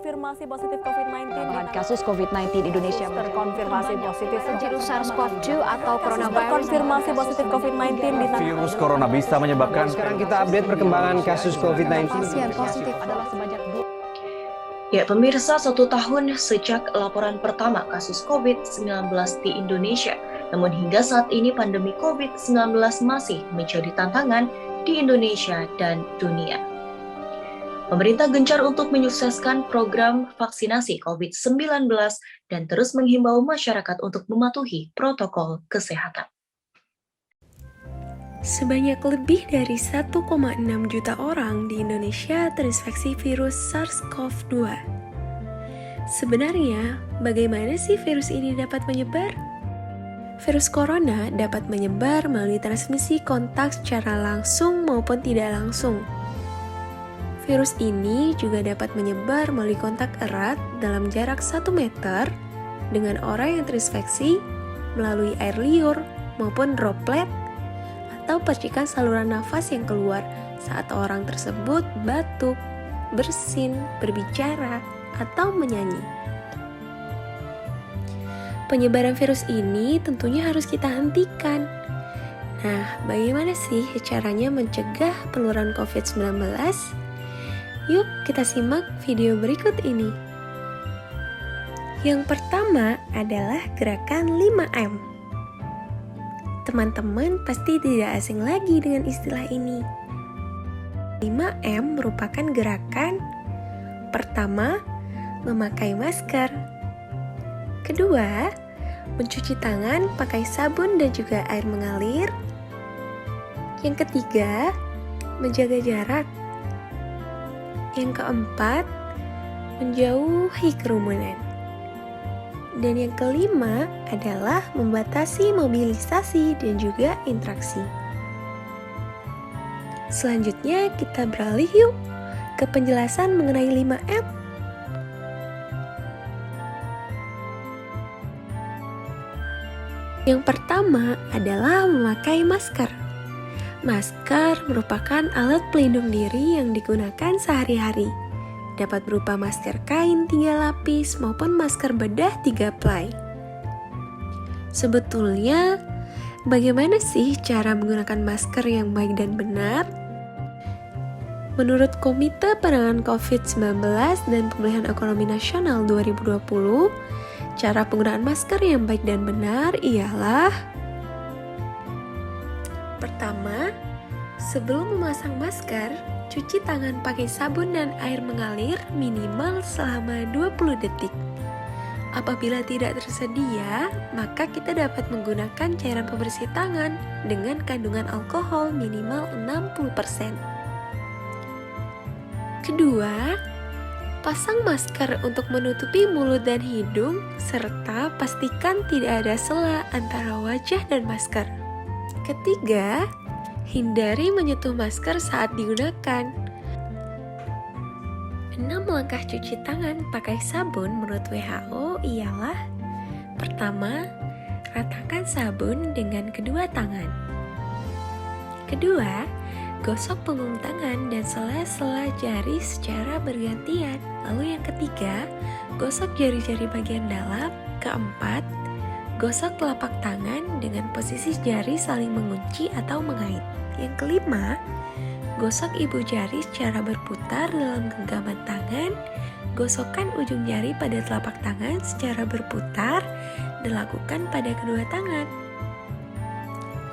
terkonfirmasi positif COVID-19. Penambahan kasus COVID-19 Indonesia terkonfirmasi positif virus SARS-CoV-2 atau coronavirus. Terkonfirmasi positif COVID-19 di tanah air. Virus corona bisa menyebabkan. Sekarang kita update perkembangan kasus COVID-19. pasien positif adalah sebanyak 2. Ya, pemirsa, 1 tahun sejak laporan pertama kasus COVID-19 di Indonesia. Namun hingga saat ini pandemi COVID-19 masih menjadi tantangan di Indonesia dan dunia. Pemerintah gencar untuk menyukseskan program vaksinasi COVID-19 dan terus menghimbau masyarakat untuk mematuhi protokol kesehatan. Sebanyak lebih dari 1,6 juta orang di Indonesia terinfeksi virus SARS-CoV-2. Sebenarnya, bagaimana sih virus ini dapat menyebar? Virus corona dapat menyebar melalui transmisi kontak secara langsung maupun tidak langsung. Virus ini juga dapat menyebar melalui kontak erat dalam jarak 1 meter dengan orang yang terinfeksi melalui air liur maupun droplet atau percikan saluran nafas yang keluar saat orang tersebut batuk, bersin, berbicara, atau menyanyi. Penyebaran virus ini tentunya harus kita hentikan. Nah, bagaimana sih caranya mencegah penularan COVID-19? Yuk kita simak video berikut ini. Yang pertama adalah gerakan 5M. Teman-teman pasti tidak asing lagi dengan istilah ini. 5M merupakan gerakan pertama, memakai masker. Kedua, mencuci tangan pakai sabun dan juga air mengalir. Yang ketiga, menjaga jarak. Yang keempat, menjauhi kerumunan. Dan yang kelima adalah membatasi mobilisasi dan juga interaksi. Selanjutnya kita beralih yuk ke penjelasan mengenai 5M. Yang pertama adalah memakai masker. Masker merupakan alat pelindung diri yang digunakan sehari-hari. Dapat berupa masker kain 3 lapis maupun masker bedah 3 ply. Sebetulnya, bagaimana sih cara menggunakan masker yang baik dan benar? Menurut Komite Penanganan COVID-19 dan Pemulihan Ekonomi Nasional 2020, cara penggunaan masker yang baik dan benar ialah: pertama, sebelum memasang masker, cuci tangan pakai sabun dan air mengalir minimal selama 20 detik. Apabila tidak tersedia, maka kita dapat menggunakan cairan pembersih tangan dengan kandungan alkohol minimal 60%. Kedua, pasang masker untuk menutupi mulut dan hidung, serta pastikan tidak ada sela antara wajah dan masker. Ketiga, hindari menyentuh masker saat digunakan. 6 langkah cuci tangan pakai sabun menurut WHO ialah: pertama, ratakan sabun dengan kedua tangan. Kedua, gosok punggung tangan dan sela-sela jari secara bergantian. Lalu yang ketiga, gosok jari-jari bagian dalam. Keempat, gosok telapak tangan dengan posisi jari saling mengunci atau mengait. Yang kelima, gosok ibu jari secara berputar dalam genggaman tangan. Gosokkan ujung jari pada telapak tangan secara berputar dan lakukan pada kedua tangan.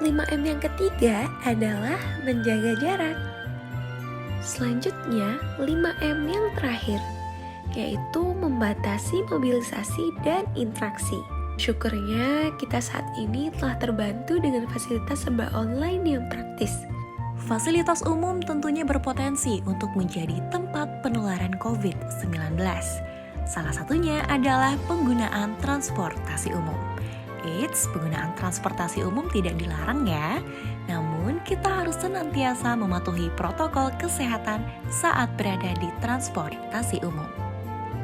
5M yang ketiga adalah menjaga jarak. Selanjutnya, 5M yang terakhir, yaitu membatasi mobilisasi dan interaksi. Syukurnya kita saat ini telah terbantu dengan fasilitas serba online yang praktis. Fasilitas umum tentunya berpotensi untuk menjadi tempat penularan COVID-19. Salah satunya adalah penggunaan transportasi umum. Eits, penggunaan transportasi umum tidak dilarang ya. Namun kita harus senantiasa mematuhi protokol kesehatan saat berada di transportasi umum.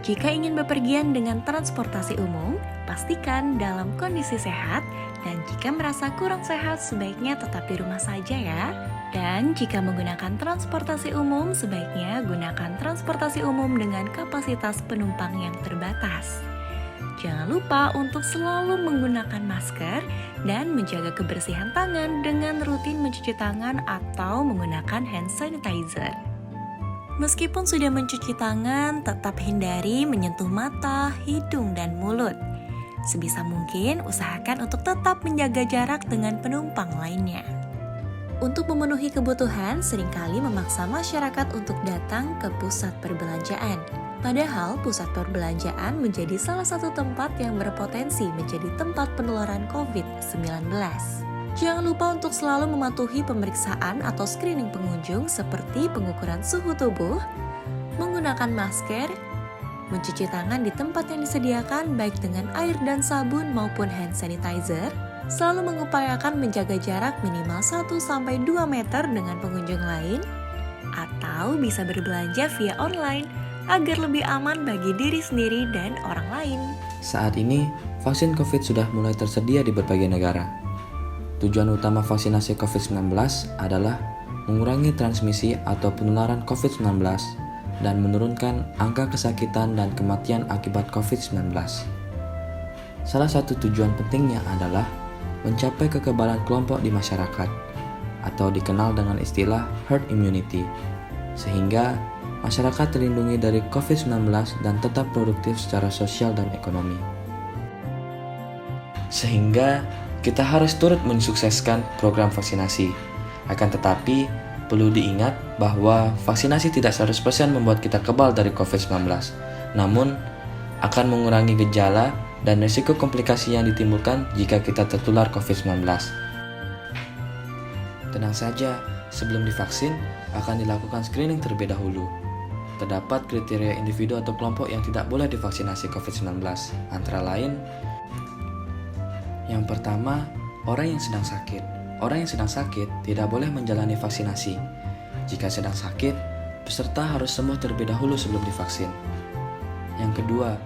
Jika ingin bepergian dengan transportasi umum, pastikan dalam kondisi sehat Dan jika merasa kurang sehat, sebaiknya tetap di rumah saja ya. Dan jika menggunakan transportasi umum, sebaiknya gunakan transportasi umum dengan kapasitas penumpang yang terbatas. Jangan lupa untuk selalu menggunakan masker dan menjaga kebersihan tangan dengan rutin mencuci tangan atau menggunakan hand sanitizer. Meskipun sudah mencuci tangan, tetap hindari menyentuh mata, hidung, dan mulut. Sebisa mungkin, usahakan untuk tetap menjaga jarak dengan penumpang lainnya. Untuk memenuhi kebutuhan, seringkali memaksa masyarakat untuk datang ke pusat perbelanjaan. Padahal, pusat perbelanjaan menjadi salah satu tempat yang berpotensi menjadi tempat penularan COVID-19. Jangan lupa untuk selalu mematuhi pemeriksaan atau screening pengunjung seperti pengukuran suhu tubuh, menggunakan masker, mencuci tangan di tempat yang disediakan baik dengan air dan sabun maupun hand sanitizer, selalu mengupayakan menjaga jarak minimal 1-2 meter dengan pengunjung lain, atau bisa berbelanja via online agar lebih aman bagi diri sendiri dan orang lain. Saat ini, vaksin COVID sudah mulai tersedia di berbagai negara. Tujuan utama vaksinasi COVID-19 adalah mengurangi transmisi atau penularan COVID-19 dan menurunkan angka kesakitan dan kematian akibat COVID-19. Salah satu tujuan pentingnya adalah mencapai kekebalan kelompok di masyarakat, atau dikenal dengan istilah herd immunity, sehingga masyarakat terlindungi dari COVID-19 dan tetap produktif secara sosial dan ekonomi. Sehingga kita harus turut mensukseskan program vaksinasi. Akan tetapi, perlu diingat bahwa vaksinasi tidak 100% membuat kita kebal dari COVID-19, namun akan mengurangi gejala dan risiko komplikasi yang ditimbulkan jika kita tertular COVID-19. Tenang saja, sebelum divaksin akan dilakukan screening terlebih dahulu. Terdapat kriteria individu atau kelompok yang tidak boleh divaksinasi COVID-19, antara lain: yang pertama, orang yang sedang sakit. Orang yang sedang sakit tidak boleh menjalani vaksinasi. Jika sedang sakit, peserta harus sembuh terlebih dahulu sebelum divaksin. Yang kedua,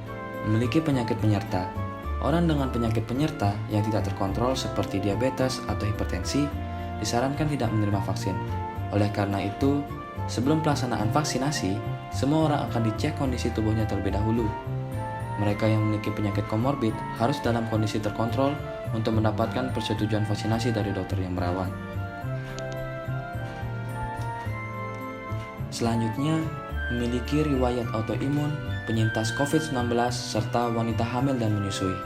memiliki penyakit penyerta. Orang dengan penyakit penyerta yang tidak terkontrol seperti diabetes atau hipertensi disarankan tidak menerima vaksin. Oleh karena itu, sebelum pelaksanaan vaksinasi, semua orang akan dicek kondisi tubuhnya terlebih dahulu. Mereka yang memiliki penyakit komorbid harus dalam kondisi terkontrol untuk mendapatkan persetujuan vaksinasi dari dokter yang merawat. Selanjutnya, memiliki riwayat autoimun, penyintas COVID-19, serta wanita hamil dan menyusui.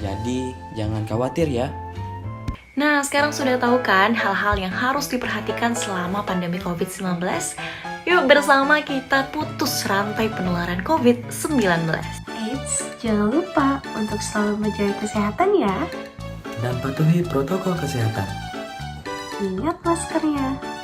Jadi, jangan khawatir ya. Nah, sekarang sudah tahu kan hal-hal yang harus diperhatikan selama pandemi COVID-19? Yuk bersama kita putus rantai penularan COVID-19. Eits, jangan lupa untuk selalu menjaga kesehatan ya. Dan patuhi protokol kesehatan. Ingat maskernya.